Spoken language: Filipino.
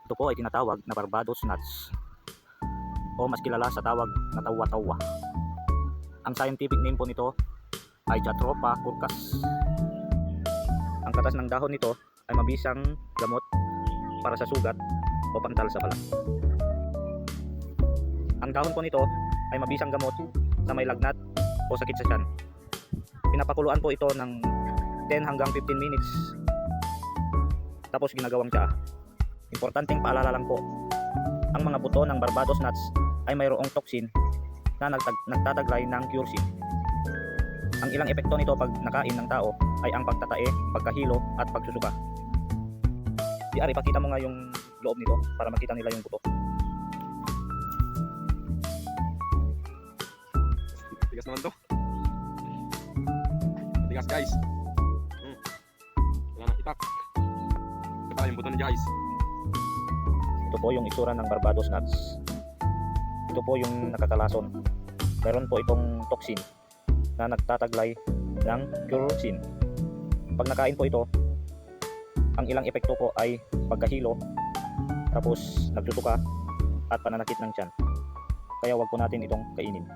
Ito po ay tinatawag na Barbados nuts o mas kilala sa tawag na tawa-tawa. Ang scientific name po nito ay Jatropha curcas. Ang katas ng dahon nito ay mabisang gamot para sa sugat o pantal sa balat. Ang dahon po nito ay mabisang gamot sa may lagnat o sakit sa tiyan. Pinapakuluan po ito ng 10 hanggang 15 minutes. Tapos ginagawang tsaa. Importanteng paalala lang po, ang mga buto ng Barbados nuts ay mayroong toxin na nagtataglay ng curcin. Ang ilang epekto nito pag nakain ng tao ay ang pagtatae, pagkahilo at pagsusuka. Di ari, pakita mo nga yung loob nito para makita nila yung buto. Tigas naman to. Tigas guys. Wala na itak. Ito pala yung buto niya guys. Ito po yung itsura ng Barbados nuts. Ito po yung nakakalason. Meron po itong toxin na nagtataglay ng curcin. Pag nakain po ito, ang ilang epekto po ay pagkahilo, tapos nagsusuka at pananakit ng tiyan. Kaya wag po natin itong kainin.